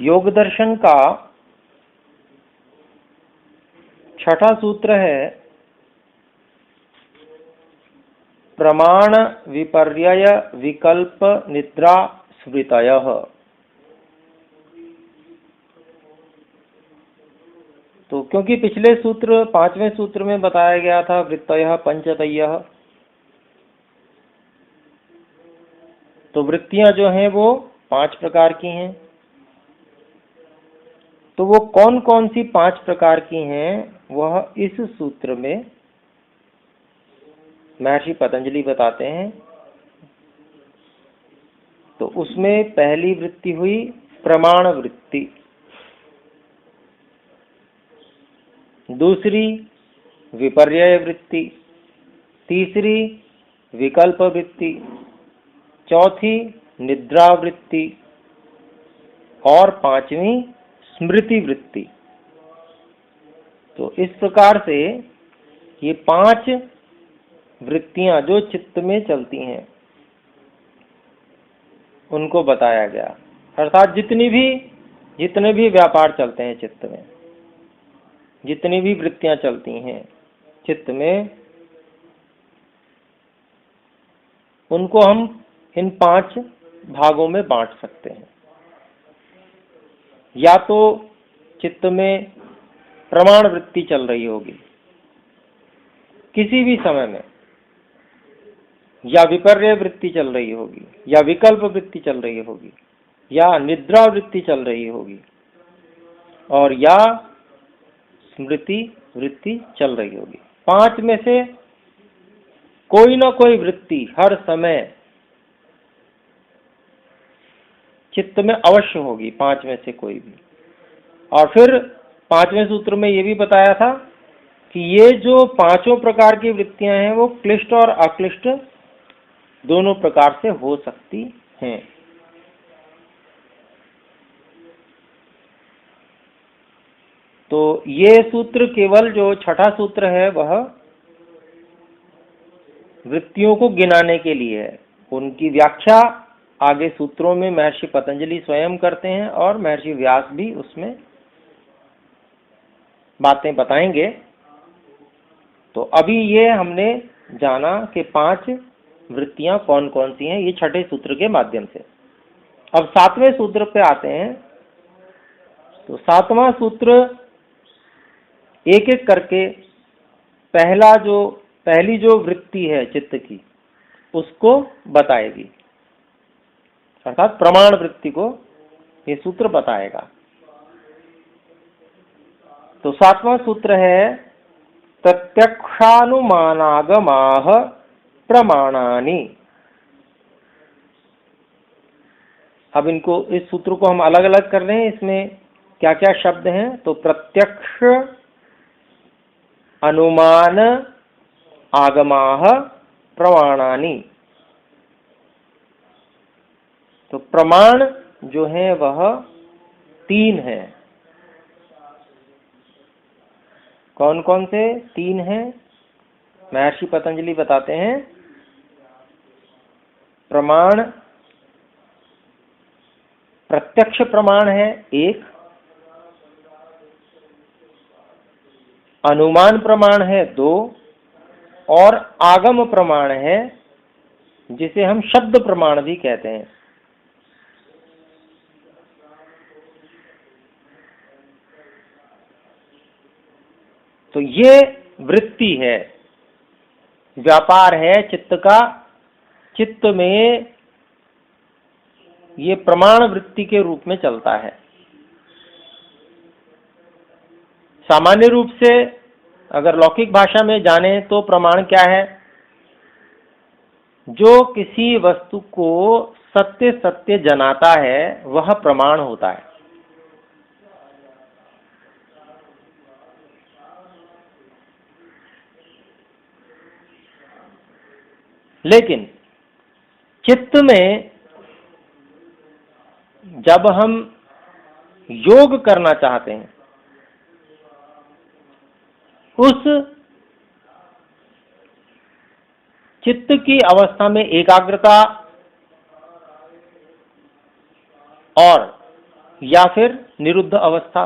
योग दर्शन का छठा सूत्र है प्रमाण विपर्यय विकल्प निद्रा स्मृतयः। तो क्योंकि पिछले सूत्र पांचवें सूत्र में बताया गया था वृत्तयः पंचतयः, तो वृत्तियां जो हैं वो 5 प्रकार की हैं। तो वो कौन कौन सी 5 प्रकार की हैं वह इस सूत्र में महर्षि पतंजलि बताते हैं। तो उसमें पहली वृत्ति हुई प्रमाण वृत्ति, दूसरी विपर्यय वृत्ति, तीसरी विकल्प वृत्ति, चौथी निद्रा वृत्ति और पांचवी स्मृति वृत्ति। तो इस प्रकार से ये 5 वृत्तियां जो चित्त में चलती हैं उनको बताया गया। अर्थात जितने भी व्यापार चलते हैं चित्त में, जितनी भी वृत्तियां चलती हैं चित्त में, उनको हम इन 5 भागों में बांट सकते हैं। या तो चित्त में प्रमाण वृत्ति चल रही होगी किसी भी समय में, या विपर्यय वृत्ति चल रही होगी, या विकल्प वृत्ति चल रही होगी, या निद्रा वृत्ति चल रही होगी, और या स्मृति वृत्ति चल रही होगी। 5 में से कोई ना कोई वृत्ति हर समय चित्त में अवश्य होगी, 5 में से कोई भी। और फिर 5वें सूत्र में ये भी बताया था कि ये जो 5 प्रकार की वृत्तियां हैं वो क्लिष्ट और अक्लिष्ट दोनों प्रकार से हो सकती हैं। तो ये सूत्र केवल जो छठा सूत्र है वह वृत्तियों को गिनाने के लिए है। उनकी व्याख्या आगे सूत्रों में महर्षि पतंजलि स्वयं करते हैं और महर्षि व्यास भी उसमें बातें बताएंगे। तो अभी ये हमने जाना कि 5 वृत्तियां कौन कौन सी हैं, ये छठे सूत्र के माध्यम से। अब 7वें सूत्र पे आते हैं। तो 7वां सूत्र एक एक करके पहली जो वृत्ति है चित्त की उसको बताएगी, अर्थात प्रमाण वृत्ति को ये सूत्र बताएगा। तो 7वां सूत्र है प्रत्यक्षानुमानागमाः प्रमाणानि। अब इस सूत्र को हम अलग अलग कर रहे हैं, इसमें क्या क्या शब्द हैं। तो प्रत्यक्ष, अनुमान, आगमाः, प्रमाणानि। तो प्रमाण जो है वह 3 है। कौन कौन से 3 हैं महर्षि पतंजलि बताते हैं। प्रमाण प्रत्यक्ष प्रमाण है 1, अनुमान प्रमाण है 2, और आगम प्रमाण है जिसे हम शब्द प्रमाण भी कहते हैं। तो ये वृत्ति है, व्यापार है चित्त का। चित्त में ये प्रमाण वृत्ति के रूप में चलता है। सामान्य रूप से अगर लौकिक भाषा में जाने तो प्रमाण क्या है, जो किसी वस्तु को सत्य सत्य जनाता है वह प्रमाण होता है। लेकिन चित्त में जब हम योग करना चाहते हैं, उस चित्त की अवस्था में एकाग्रता और या फिर निरुद्ध अवस्था,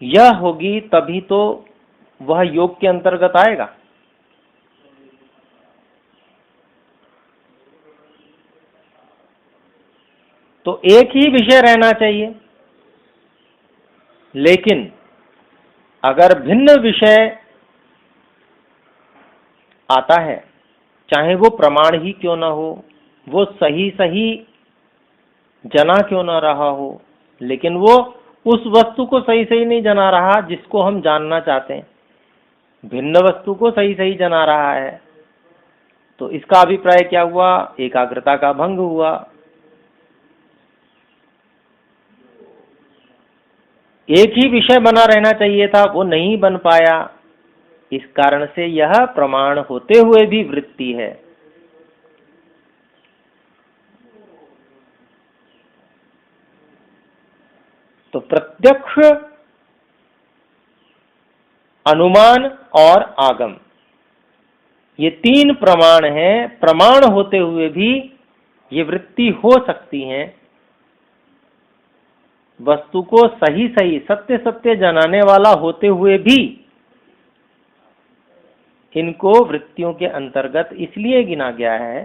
यह होगी तभी तो वह योग के अंतर्गत आएगा। तो एक ही विषय रहना चाहिए, लेकिन अगर भिन्न विषय आता है, चाहे वो प्रमाण ही क्यों ना हो, वो सही सही जना क्यों ना रहा हो, लेकिन वो उस वस्तु को सही सही नहीं जना रहा जिसको हम जानना चाहते हैं, भिन्न वस्तु को सही सही जना रहा है, तो इसका अभिप्राय क्या हुआ? एकाग्रता का भंग हुआ। एक ही विषय बना रहना चाहिए था, वो नहीं बन पाया, इस कारण से यह प्रमाण होते हुए भी वृत्ति है। तो प्रत्यक्ष, अनुमान और आगम, ये तीन प्रमाण हैं। प्रमाण होते हुए भी ये वृत्ति हो सकती हैं। वस्तु को सही सही सत्य सत्य जनाने वाला होते हुए भी इनको वृत्तियों के अंतर्गत इसलिए गिना गया है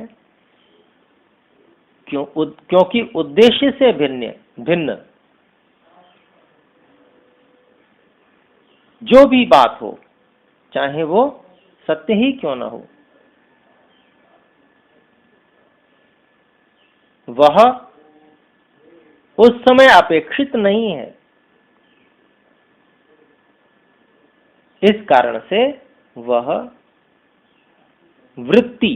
क्योंकि उद्देश्य से भिन्न जो भी बात हो, चाहे वो सत्य ही क्यों ना हो, वह उस समय अपेक्षित नहीं है। इस कारण से वह वृत्ति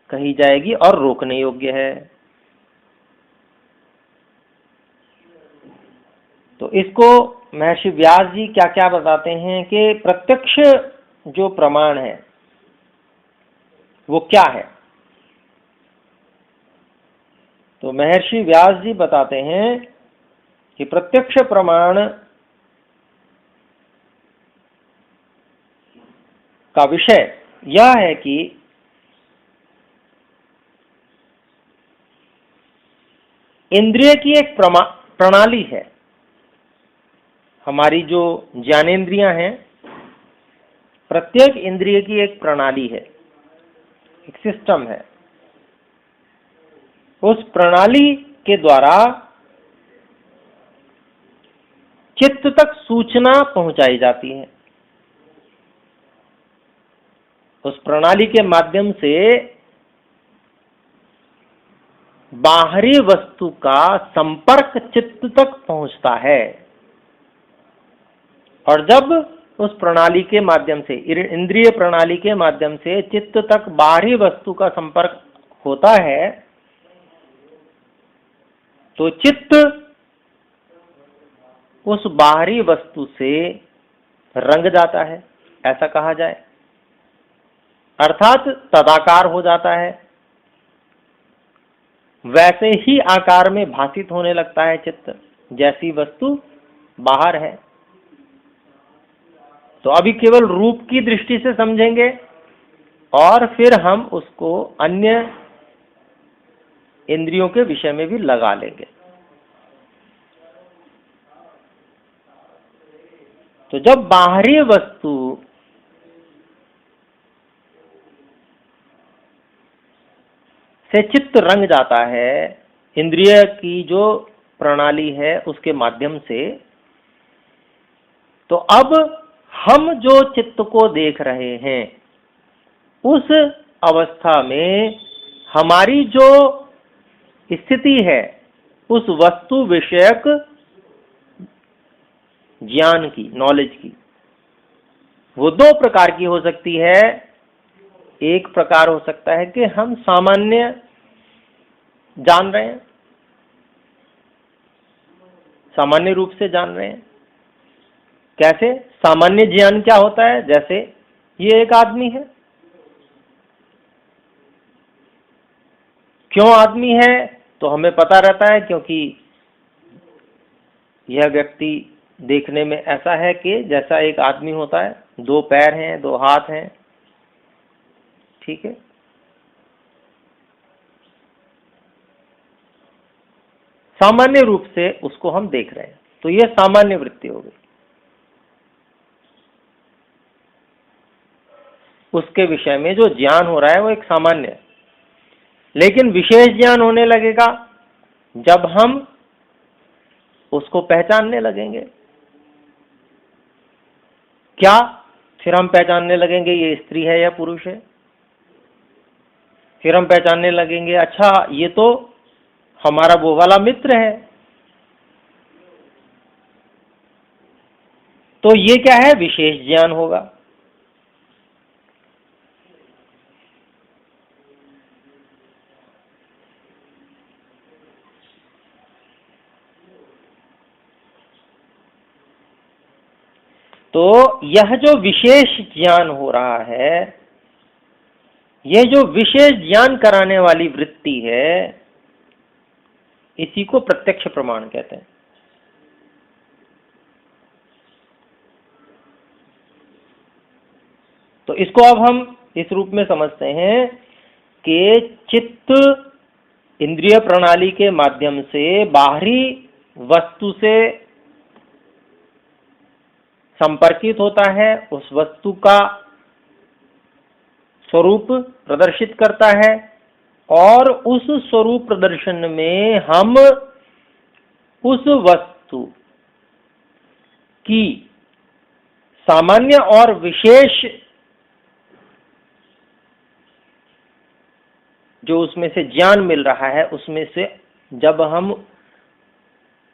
कही जाएगी और रोकने योग्य है। तो इसको महर्षि व्यास जी क्या क्या बताते हैं कि प्रत्यक्ष जो प्रमाण है वो क्या है। तो महर्षि व्यास जी बताते हैं कि प्रत्यक्ष प्रमाण का विषय यह है कि इंद्रिय की एक प्रणाली है। हमारी जो ज्ञानेंद्रियां हैं, प्रत्येक इंद्रिय की एक प्रणाली है, एक सिस्टम है। उस प्रणाली के द्वारा चित्त तक सूचना पहुंचाई जाती है। उस प्रणाली के माध्यम से बाहरी वस्तु का संपर्क चित्त तक पहुंचता है, और जब उस प्रणाली के माध्यम से, इंद्रिय प्रणाली के माध्यम से चित्त तक बाहरी वस्तु का संपर्क होता है, तो चित्त उस बाहरी वस्तु से रंग जाता है, ऐसा कहा जाए, अर्थात तदाकार हो जाता है। वैसे ही आकार में भासित होने लगता है चित्त, जैसी वस्तु बाहर है। तो अभी केवल रूप की दृष्टि से समझेंगे और फिर हम उसको अन्य इंद्रियों के विषय में भी लगा लेंगे। तो जब बाहरी वस्तु से चित्त रंग जाता है, इंद्रिय की जो प्रणाली है उसके माध्यम से, तो अब हम जो चित्त को देख रहे हैं, उस अवस्था में हमारी जो स्थिति है उस वस्तु विषयक ज्ञान की, नॉलेज की, वो दो प्रकार की हो सकती है। एक प्रकार हो सकता है कि हम सामान्य जान रहे हैं, सामान्य रूप से जान रहे हैं। कैसे? सामान्य ज्ञान क्या होता है? जैसे ये एक आदमी है। क्यों आदमी है? तो हमें पता रहता है क्योंकि यह व्यक्ति देखने में ऐसा है कि जैसा एक आदमी होता है, दो पैर हैं, दो हाथ हैं, ठीक है। सामान्य रूप से उसको हम देख रहे हैं, तो यह सामान्य वृत्ति हो गई। उसके विषय में जो ज्ञान हो रहा है वो एक सामान्य है, लेकिन विशेष ज्ञान होने लगेगा जब हम उसको पहचानने लगेंगे। क्या? फिर हम पहचानने लगेंगे ये स्त्री है या पुरुष है। फिर हम पहचानने लगेंगे अच्छा ये तो हमारा वो वाला मित्र है। तो ये क्या है? विशेष ज्ञान होगा। तो यह जो विशेष ज्ञान हो रहा है, यह जो विशेष ज्ञान कराने वाली वृत्ति है, इसी को प्रत्यक्ष प्रमाण कहते हैं। तो इसको अब हम इस रूप में समझते हैं कि चित्त इंद्रिय प्रणाली के माध्यम से बाहरी वस्तु से संपर्कित होता है, उस वस्तु का स्वरूप प्रदर्शित करता है, और उस स्वरूप प्रदर्शन में हम उस वस्तु की सामान्य और विशेष जो उसमें से ज्ञान मिल रहा है, उसमें से जब हम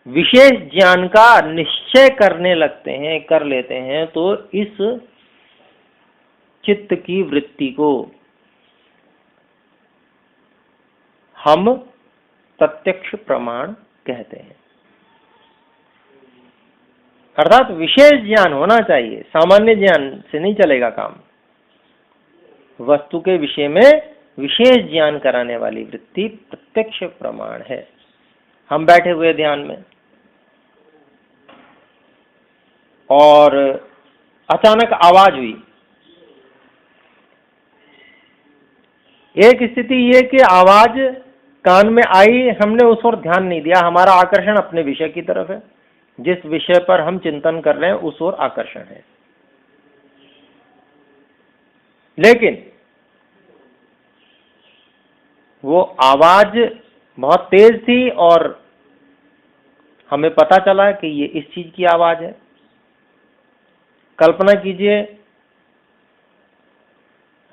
विशेष ज्ञान का निश्चय करने लगते हैं, कर लेते हैं, तो इस चित्त की वृत्ति को हम प्रत्यक्ष प्रमाण कहते हैं। अर्थात विशेष ज्ञान होना चाहिए, सामान्य ज्ञान से नहीं चलेगा काम। वस्तु के विषय में विशेष ज्ञान कराने वाली वृत्ति प्रत्यक्ष प्रमाण है। हम बैठे हुए ध्यान में और अचानक आवाज हुई। एक स्थिति ये कि आवाज कान में आई, हमने उस ओर ध्यान नहीं दिया, हमारा आकर्षण अपने विषय की तरफ है, जिस विषय पर हम चिंतन कर रहे हैं उस ओर आकर्षण है। लेकिन वो आवाज बहुत तेज थी और हमें पता चला कि ये इस चीज की आवाज है। कल्पना कीजिए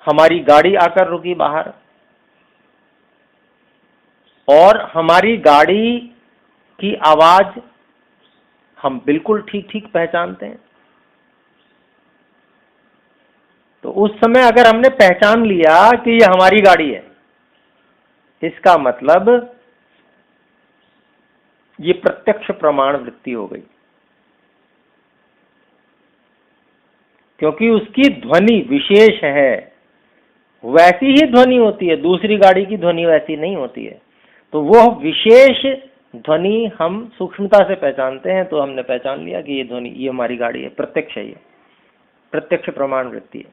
हमारी गाड़ी आकर रुकी बाहर, और हमारी गाड़ी की आवाज हम बिल्कुल ठीक ठीक पहचानते हैं। तो उस समय अगर हमने पहचान लिया कि ये हमारी गाड़ी है, इसका मतलब ये प्रत्यक्ष प्रमाण वृत्ति हो गई, क्योंकि उसकी ध्वनि विशेष है। वैसी ही ध्वनि होती है, दूसरी गाड़ी की ध्वनि वैसी नहीं होती है। तो वो विशेष ध्वनि हम सूक्ष्मता से पहचानते हैं, तो हमने पहचान लिया कि ये ध्वनि ये हमारी गाड़ी है, प्रत्यक्ष है, ये प्रत्यक्ष प्रमाण वृत्ति है।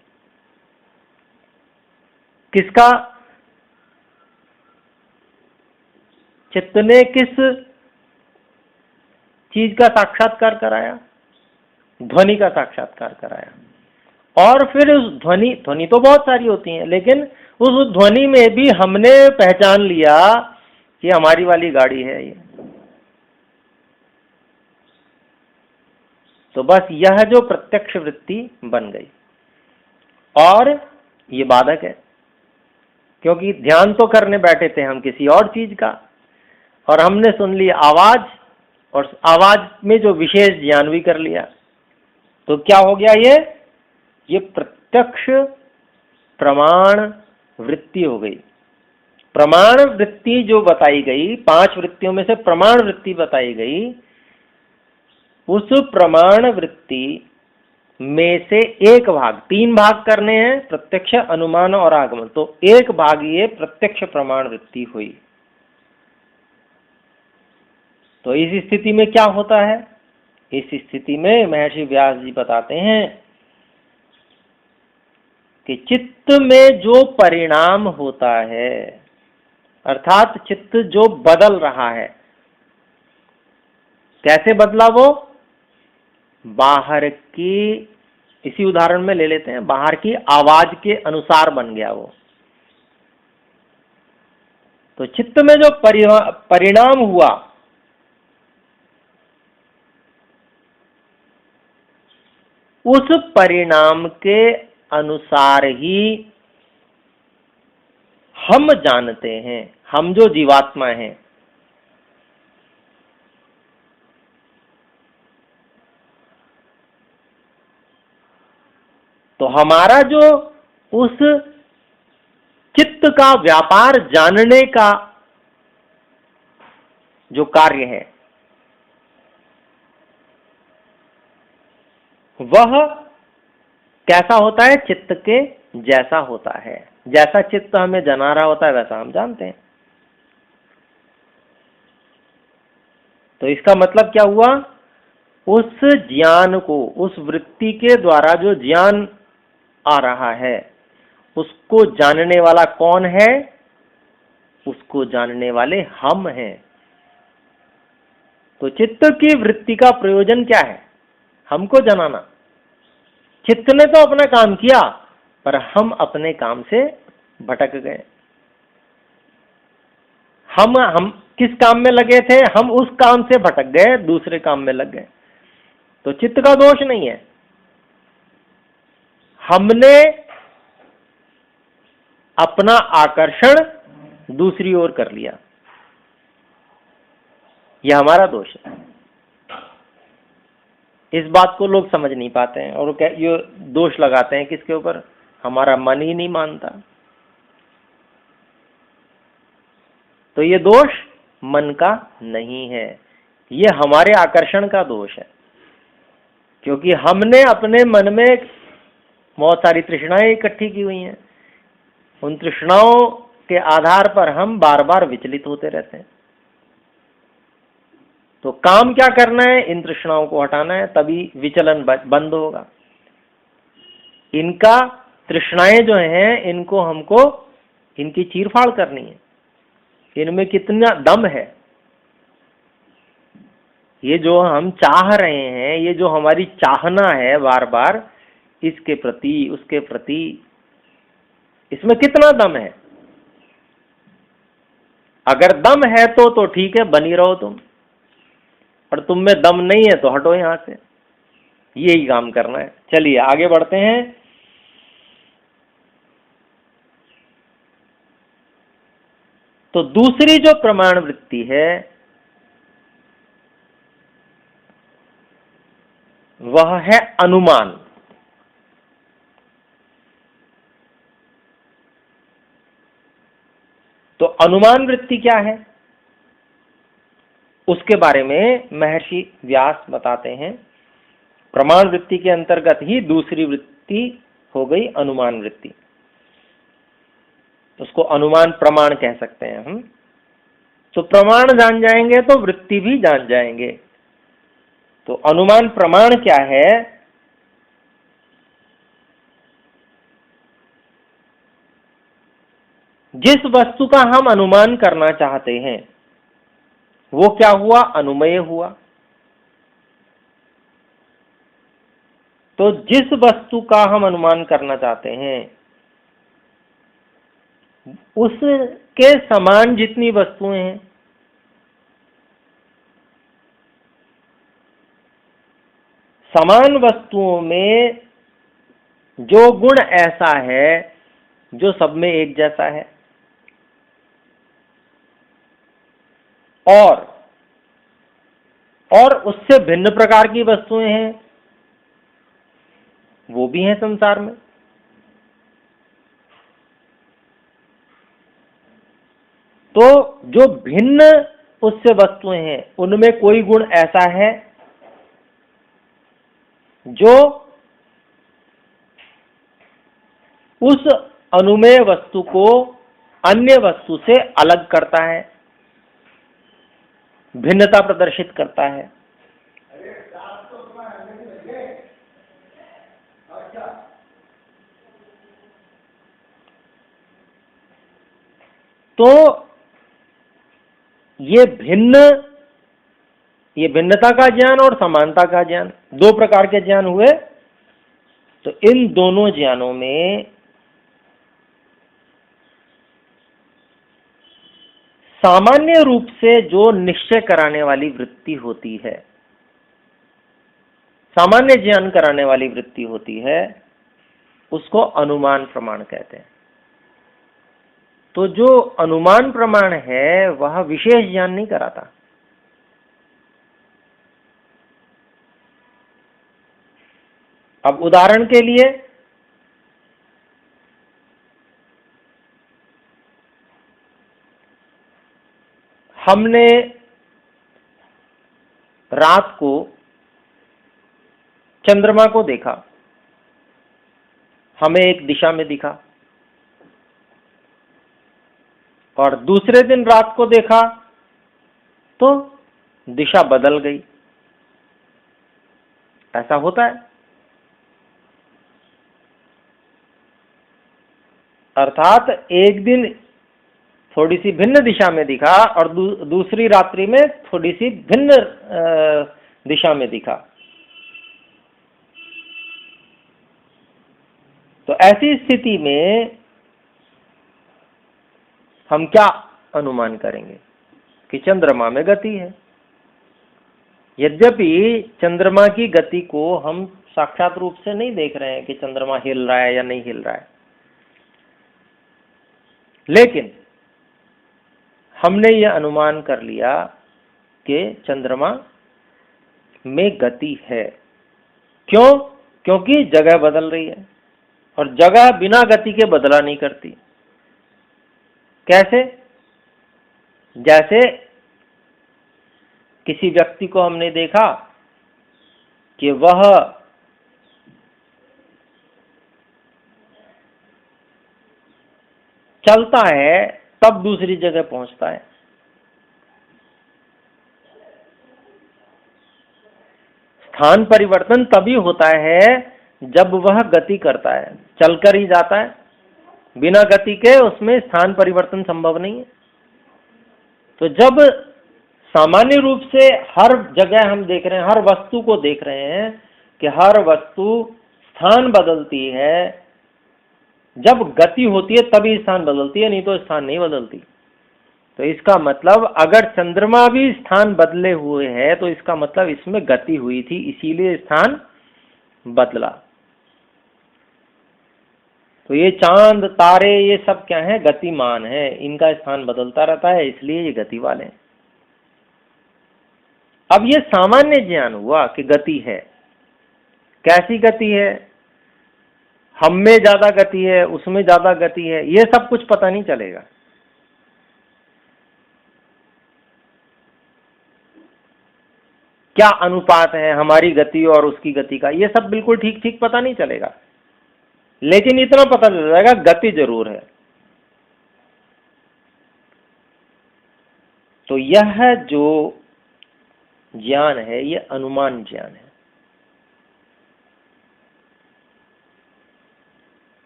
किसका? चित्त ने किस चीज का साक्षात्कार कराया? ध्वनि का साक्षात्कार कराया। और फिर उस ध्वनि तो बहुत सारी होती हैं, लेकिन उस ध्वनि में भी हमने पहचान लिया कि हमारी वाली गाड़ी है ये। तो बस यह जो प्रत्यक्ष वृत्ति बन गई, और ये बाधक है, क्योंकि ध्यान तो करने बैठे थे हम किसी और चीज का, और हमने सुन ली आवाज, और आवाज में जो विशेष ज्ञान भी कर लिया। तो क्या हो गया? ये प्रत्यक्ष प्रमाण वृत्ति हो गई। प्रमाण वृत्ति जो बताई गई, 5 वृत्तियों में से प्रमाण वृत्ति बताई गई, उस प्रमाण वृत्ति में से एक भाग, 3 भाग करने हैं, प्रत्यक्ष, अनुमान और आगमन, तो एक भाग ये प्रत्यक्ष प्रमाण वृत्ति हुई। तो इस स्थिति में क्या होता है? इस स्थिति में महर्षि व्यास जी बताते हैं कि चित्त में जो परिणाम होता है, अर्थात चित्त जो बदल रहा है, कैसे बदला वो? बाहर की, इसी उदाहरण में ले लेते हैं, बाहर की आवाज के अनुसार बन गया वो। तो चित्त में जो परिणाम हुआ, उस परिणाम के अनुसार ही हम जानते हैं, हम जो जीवात्मा हैं। तो हमारा जो उस चित्त का व्यापार जानने का जो कार्य है, वह कैसा होता है? चित्त के जैसा होता है। जैसा चित्त हमें जना रहा होता है वैसा हम जानते हैं। तो इसका मतलब क्या हुआ? उस ज्ञान को, उस वृत्ति के द्वारा जो ज्ञान आ रहा है, उसको जानने वाला कौन है? उसको जानने वाले हम हैं। तो चित्त की वृत्ति का प्रयोजन क्या है? हमको जनाना। चित्त ने तो अपना काम किया, पर हम अपने काम से भटक गए। हम किस काम में लगे थे? हम उस काम से भटक गए, दूसरे काम में लग गए। तो चित्त का दोष नहीं है, हमने अपना आकर्षण दूसरी ओर कर लिया, यह हमारा दोष है। इस बात को लोग समझ नहीं पाते हैं और ये दोष लगाते हैं किसके ऊपर? हमारा मन ही नहीं मानता। तो ये दोष मन का नहीं है, ये हमारे आकर्षण का दोष है। क्योंकि हमने अपने मन में बहुत सारी तृष्णाएं इकट्ठी की हुई हैं, उन तृष्णाओं के आधार पर हम बार बार विचलित होते रहते हैं। तो काम क्या करना है? इन तृष्णाओं को हटाना है, तभी विचलन बंद होगा। इनका तृष्णाएं जो हैं, इनको हमको इनकी चीरफाड़ करनी है। इनमें कितना दम है, ये जो हम चाह रहे हैं, ये जो हमारी चाहना है बार बार इसके प्रति उसके प्रति, इसमें कितना दम है? अगर दम है तो ठीक है, बनी रहो तुम, और तुम में दम नहीं है तो हटो यहां से। यही काम करना है। चलिए आगे बढ़ते हैं। तो दूसरी जो प्रमाण वृत्ति है वह है अनुमान। तो अनुमान वृत्ति क्या है, उसके बारे में महर्षि व्यास बताते हैं। प्रमाण वृत्ति के अंतर्गत ही दूसरी वृत्ति हो गई अनुमान वृत्ति। उसको अनुमान प्रमाण कह सकते हैं हम। तो प्रमाण जान जाएंगे तो वृत्ति भी जान जाएंगे। तो अनुमान प्रमाण क्या है? जिस वस्तु का हम अनुमान करना चाहते हैं वो क्या हुआ? अनुमेय हुआ। तो जिस वस्तु का हम अनुमान करना चाहते हैं उसके समान जितनी वस्तुएं हैं, समान वस्तुओं में जो गुण ऐसा है जो सब में एक जैसा है, और उससे भिन्न प्रकार की वस्तुएं हैं, वो भी हैं संसार में। तो जो भिन्न उससे वस्तुएं हैं उनमें कोई गुण ऐसा है जो उस अनुमेय वस्तु को अन्य वस्तु से अलग करता है, भिन्नता प्रदर्शित करता है। तो ये भिन्न ये भिन्नता का ज्ञान और समानता का ज्ञान, दो प्रकार के ज्ञान हुए। तो इन दोनों ज्ञानों में सामान्य रूप से जो निश्चय कराने वाली वृत्ति होती है, सामान्य ज्ञान कराने वाली वृत्ति होती है, उसको अनुमान प्रमाण कहते हैं। तो जो अनुमान प्रमाण है वह विशेष ज्ञान नहीं कराता। अब उदाहरण के लिए हमने रात को चंद्रमा को देखा, हमें एक दिशा में दिखा, और दूसरे दिन रात को देखा तो दिशा बदल गई। ऐसा होता है। अर्थात एक दिन थोड़ी सी भिन्न दिशा में दिखा और दूसरी रात्रि में थोड़ी सी भिन्न दिशा में दिखा। तो ऐसी स्थिति में हम क्या अनुमान करेंगे कि चंद्रमा में गति है। यद्यपि चंद्रमा की गति को हम साक्षात रूप से नहीं देख रहे हैं कि चंद्रमा हिल रहा है या नहीं हिल रहा है, लेकिन हमने यह अनुमान कर लिया कि चंद्रमा में गति है। क्यों? क्योंकि जगह बदल रही है, और जगह बिना गति के बदला नहीं करती। कैसे? जैसे किसी व्यक्ति को हमने देखा कि वह चलता है तब दूसरी जगह पहुंचता है। स्थान परिवर्तन तभी होता है जब वह गति करता है, चलकर ही जाता है। बिना गति के उसमें स्थान परिवर्तन संभव नहीं है। तो जब सामान्य रूप से हर जगह हम देख रहे हैं, हर वस्तु को देख रहे हैं कि हर वस्तु स्थान बदलती है, जब गति होती है तभी स्थान बदलती है, नहीं तो स्थान नहीं बदलती। तो इसका मतलब अगर चंद्रमा भी स्थान बदले हुए है तो इसका मतलब इसमें गति हुई थी, इसीलिए स्थान बदला। तो ये चांद तारे ये सब क्या है? गतिमान है, इनका स्थान बदलता रहता है, इसलिए ये गति वाले हैं। अब ये सामान्य ज्ञान हुआ कि गति है। कैसी गति है? हम में ज्यादा गति है, उसमें ज्यादा गति है, ये सब कुछ पता नहीं चलेगा। क्या अनुपात है हमारी गति और उसकी गति का, ये सब बिल्कुल ठीक ठीक पता नहीं चलेगा, लेकिन इतना पता चल जाएगा गति जरूर है। तो यह जो ज्ञान है ये अनुमान ज्ञान है।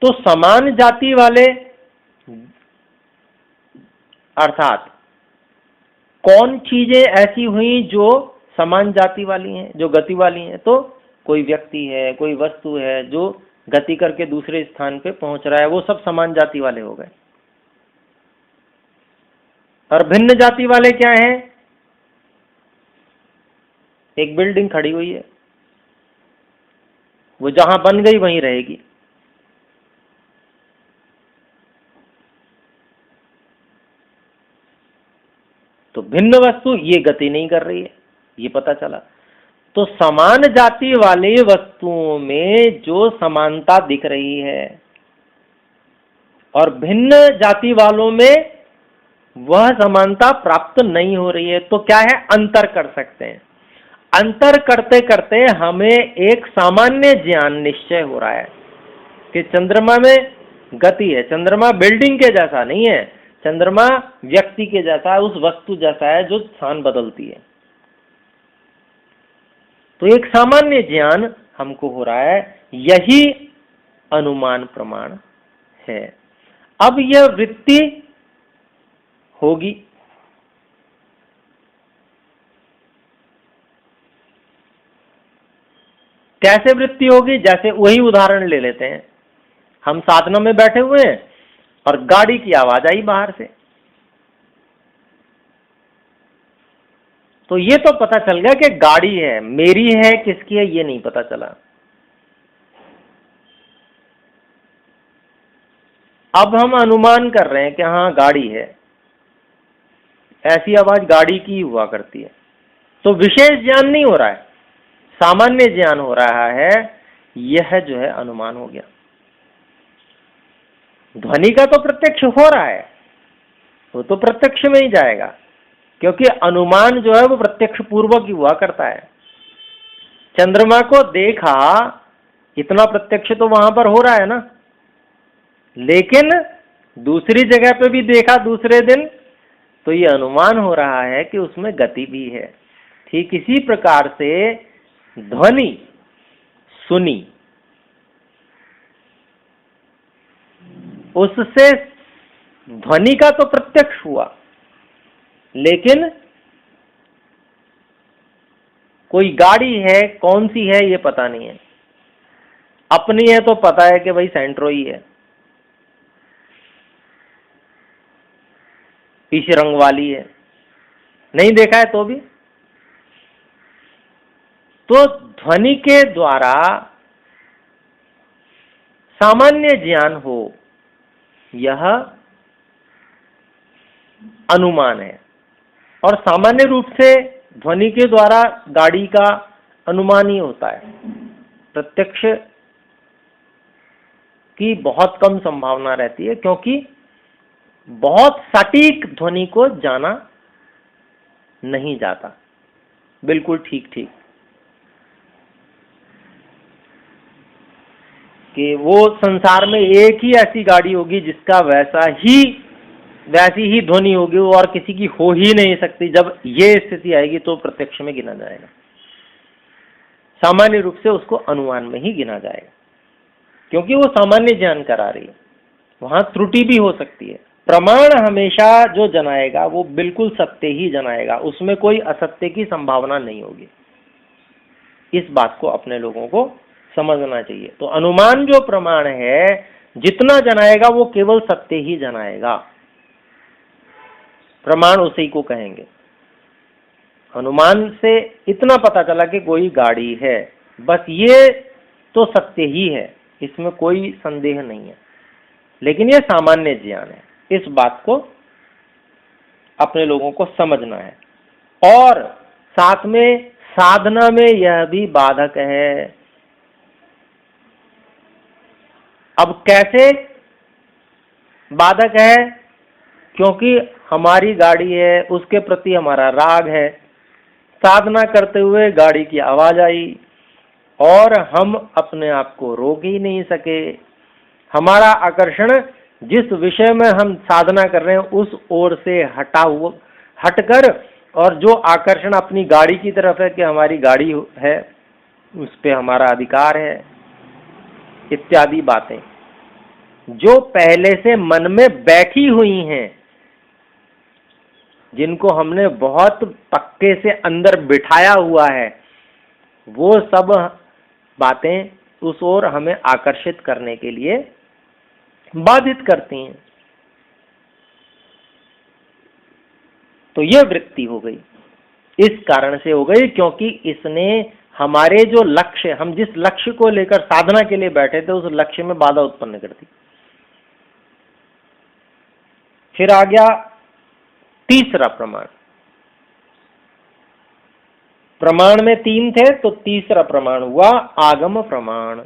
तो समान जाति वाले अर्थात कौन चीजें ऐसी हुई जो समान जाति वाली हैं, जो गति वाली हैं? तो कोई व्यक्ति है, कोई वस्तु है जो गति करके दूसरे स्थान पे पहुंच रहा है, वो सब समान जाति वाले हो गए। और भिन्न जाति वाले क्या हैं? एक बिल्डिंग खड़ी हुई है, वो जहां बन गई वहीं रहेगी। तो भिन्न वस्तु ये गति नहीं कर रही है, ये पता चला। तो समान जाति वाले वस्तुओं में जो समानता दिख रही है और भिन्न जाति वालों में वह समानता प्राप्त नहीं हो रही है, तो क्या है? अंतर कर सकते हैं। अंतर करते करते हमें एक सामान्य ज्ञान निश्चय हो रहा है कि चंद्रमा में गति है। चंद्रमा बिल्डिंग के जैसा नहीं है, चंद्रमा व्यक्ति के जैसा है, उस वस्तु जैसा है जो स्थान बदलती है। तो एक सामान्य ज्ञान हमको हो रहा है, यही अनुमान प्रमाण है। अब यह वृत्ति होगी, कैसे वृत्ति होगी? जैसे वही उदाहरण ले लेते हैं, हम साधना में बैठे हुए हैं और गाड़ी की आवाज आई बाहर से, तो ये तो पता चल गया कि गाड़ी है, मेरी है किसकी है ये नहीं पता चला। अब हम अनुमान कर रहे हैं कि हाँ गाड़ी है, ऐसी आवाज गाड़ी की हुआ करती है, तो विशेष ज्ञान नहीं हो रहा है, सामान्य ज्ञान हो रहा है, यह जो है अनुमान हो गया। ध्वनि का तो प्रत्यक्ष हो रहा है, वो तो प्रत्यक्ष में ही जाएगा, क्योंकि अनुमान जो है वो प्रत्यक्ष पूर्वक ही हुआ करता है। चंद्रमा को देखा, इतना प्रत्यक्ष तो वहां पर हो रहा है ना, लेकिन दूसरी जगह पे भी देखा दूसरे दिन, तो ये अनुमान हो रहा है कि उसमें गति भी है। ठीक इसी प्रकार से ध्वनि सुनी, उससे ध्वनि का तो प्रत्यक्ष हुआ, लेकिन कोई गाड़ी है, कौन सी है ये पता नहीं है। अपनी है तो पता है कि भाई सेंट्रो ही है, पीछे रंग वाली है, नहीं देखा है तो भी। तो ध्वनि के द्वारा सामान्य ज्ञान हो, यह अनुमान है। और सामान्य रूप से ध्वनि के द्वारा गाड़ी का अनुमान ही होता है, प्रत्यक्ष की बहुत कम संभावना रहती है, क्योंकि बहुत सटीक ध्वनि को जाना नहीं जाता, बिल्कुल ठीक ठीक कि वो संसार में एक ही ऐसी गाड़ी होगी जिसका वैसी ही ध्वनि होगी और किसी की हो ही नहीं सकती। जब ये स्थिति आएगी तो प्रत्यक्ष में गिना जाएगा, सामान्य रूप से उसको अनुमान में ही गिना जाएगा, क्योंकि वो सामान्य ज्ञान करा रही है, वहां त्रुटि भी हो सकती है। प्रमाण हमेशा जो जनाएगा वो बिल्कुल सत्य ही जनाएगा, उसमें कोई असत्य की संभावना नहीं होगी। इस बात को अपने लोगों को समझना चाहिए। तो अनुमान जो प्रमाण है, जितना जनाएगा वो केवल सत्य ही जनाएगा, प्रमाण उसी को कहेंगे। अनुमान से इतना पता चला कि कोई गाड़ी है, बस ये तो सत्य ही है, इसमें कोई संदेह नहीं है, लेकिन ये सामान्य ज्ञान है। इस बात को अपने लोगों को समझना है। और साथ में साधना में यह भी बाधक है। अब कैसे बाधक है? क्योंकि हमारी गाड़ी है, उसके प्रति हमारा राग है, साधना करते हुए गाड़ी की आवाज आई और हम अपने आप को रोक ही नहीं सके। हमारा आकर्षण जिस विषय में हम साधना कर रहे हैं उस ओर से हटकर, और जो आकर्षण अपनी गाड़ी की तरफ है कि हमारी गाड़ी है, उस पे हमारा अधिकार है, इत्यादि बातें जो पहले से मन में बैठी हुई हैं, जिनको हमने बहुत पक्के से अंदर बिठाया हुआ है, वो सब बातें उस ओर हमें आकर्षित करने के लिए बाधित करती हैं। तो ये वृत्ति हो गई, इस कारण से हो गई क्योंकि इसने हमारे जो लक्ष्य, हम जिस लक्ष्य को लेकर साधना के लिए बैठे थे, उस लक्ष्य में बाधा उत्पन्न कर दी। फिर आ गया तीसरा प्रमाण। प्रमाण में 3 थे, तो तीसरा प्रमाण हुआ आगम प्रमाण।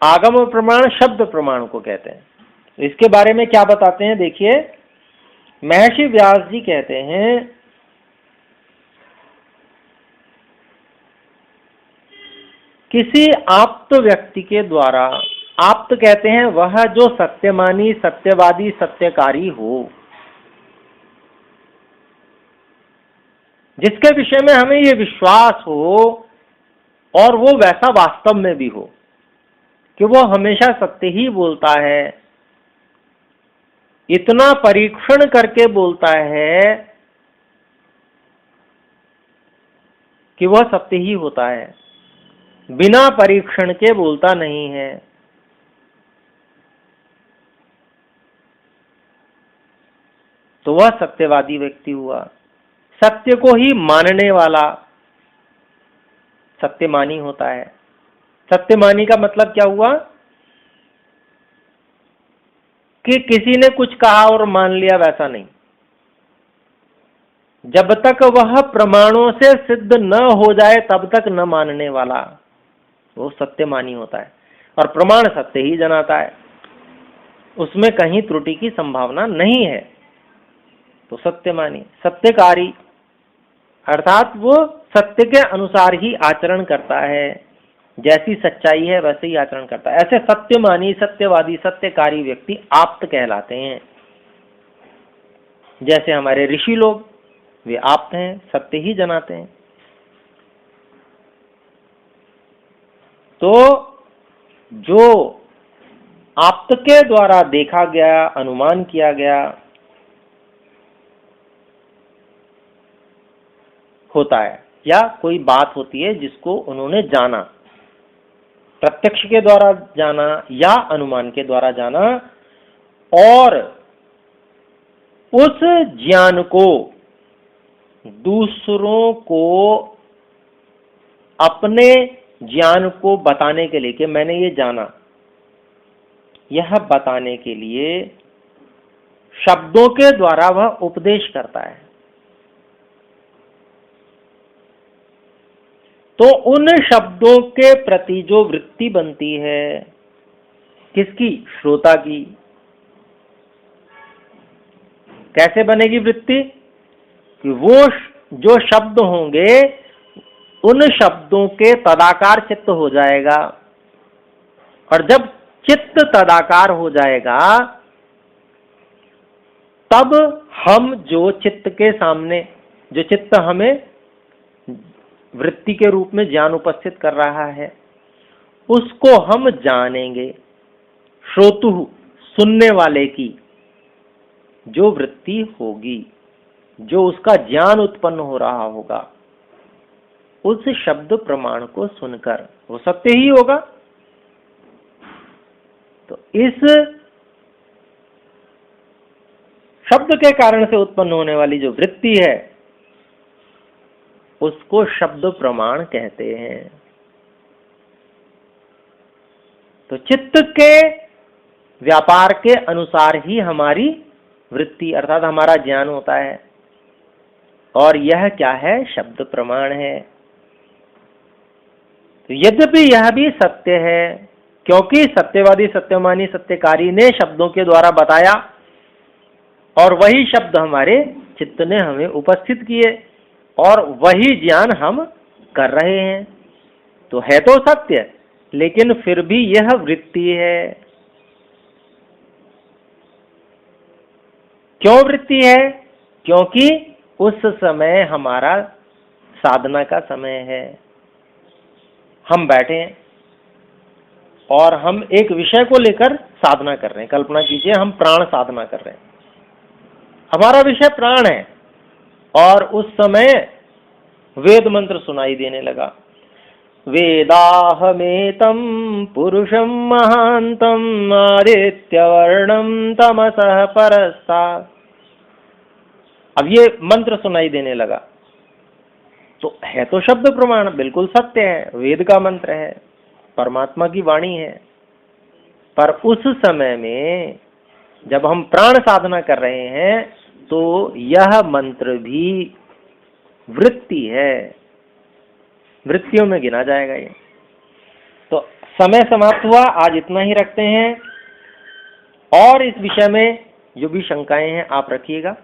आगम प्रमाण शब्द प्रमाण को कहते हैं। इसके बारे में क्या बताते हैं, देखिए, महर्षि व्यास जी कहते हैं, किसी आप्त व्यक्ति के द्वारा, आप्त कहते हैं वह जो सत्यमानी, सत्यवादी, सत्यकारी हो, जिसके विषय में हमें ये विश्वास हो और वो वैसा वास्तव में भी हो कि वो हमेशा सत्य ही बोलता है, इतना परीक्षण करके बोलता है कि वह सत्य ही होता है, बिना परीक्षण के बोलता नहीं है। तो वह सत्यवादी व्यक्ति हुआ, सत्य को ही मानने वाला सत्यमानी होता है। सत्यमानी का मतलब क्या हुआ कि किसी ने कुछ कहा और मान लिया, वैसा नहीं। जब तक वह प्रमाणों से सिद्ध न हो जाए तब तक न मानने वाला वो सत्यमानी होता है। और प्रमाण सत्य ही जनाता है, उसमें कहीं त्रुटि की संभावना नहीं है। तो सत्यमानी, सत्यकारी अर्थात वो सत्य के अनुसार ही आचरण करता है, जैसी सच्चाई है वैसे ही आचरण करता है। ऐसे सत्यमानी, सत्यवादी, सत्यकारी व्यक्ति आप्त कहलाते हैं। जैसे हमारे ऋषि लोग, वे आप्त हैं, सत्य ही जनाते हैं। तो जो आप्त के द्वारा देखा गया, अनुमान किया गया होता है, या कोई बात होती है जिसको उन्होंने जाना, प्रत्यक्ष के द्वारा जाना या अनुमान के द्वारा जाना, और उस ज्ञान को दूसरों को अपने ज्ञान को बताने के लिए कि मैंने ये जाना, यह बताने के लिए शब्दों के द्वारा वह उपदेश करता है। तो उन शब्दों के प्रति जो वृत्ति बनती है, किसकी? श्रोता की। कैसे बनेगी वृत्ति? कि वो जो शब्द होंगे उन शब्दों के तदाकार चित्त हो जाएगा, और जब चित्त तदाकार हो जाएगा तब हम जो चित्त के सामने, जो चित्त हमें वृत्ति के रूप में ज्ञान उपस्थित कर रहा है, उसको हम जानेंगे। श्रोतु, सुनने वाले की जो वृत्ति होगी, जो उसका ज्ञान उत्पन्न हो रहा होगा, उस शब्द प्रमाण को सुनकर वो सत्य ही होगा। तो इस शब्द के कारण से उत्पन्न होने वाली जो वृत्ति है उसको शब्द प्रमाण कहते हैं। तो चित्त के व्यापार के अनुसार ही हमारी वृत्ति अर्थात हमारा ज्ञान होता है, और यह क्या है? शब्द प्रमाण है। तो यद्यपि यह भी सत्य है, क्योंकि सत्यवादी, सत्यमानी, सत्यकारी ने शब्दों के द्वारा बताया, और वही शब्द हमारे चित्त ने हमें उपस्थित किए, और वही ज्ञान हम कर रहे हैं। तो है तो सत्य, लेकिन फिर भी यह वृत्ति है। क्यों वृत्ति है? क्योंकि उस समय हमारा साधना का समय है। हम बैठे हैं और हम एक विषय को लेकर साधना कर रहे हैं। कल्पना कीजिए हम प्राण साधना कर रहे हैं, हमारा विषय प्राण है, और उस समय वेद मंत्र सुनाई देने लगा। वेदाहमेतं पुरुषं महांतं आदित्यवर्णं तमसः परस्तात्। अब ये मंत्र सुनाई देने लगा, तो है तो शब्द प्रमाण, बिल्कुल सत्य है, वेद का मंत्र है, परमात्मा की वाणी है। पर उस समय में जब हम प्राण साधना कर रहे हैं तो यह मंत्र भी वृत्ति है, वृत्तियों में गिना जाएगा ये। तो समय समाप्त हुआ, आज इतना ही रखते हैं, और इस विषय में जो भी शंकाएं हैं आप रखिएगा।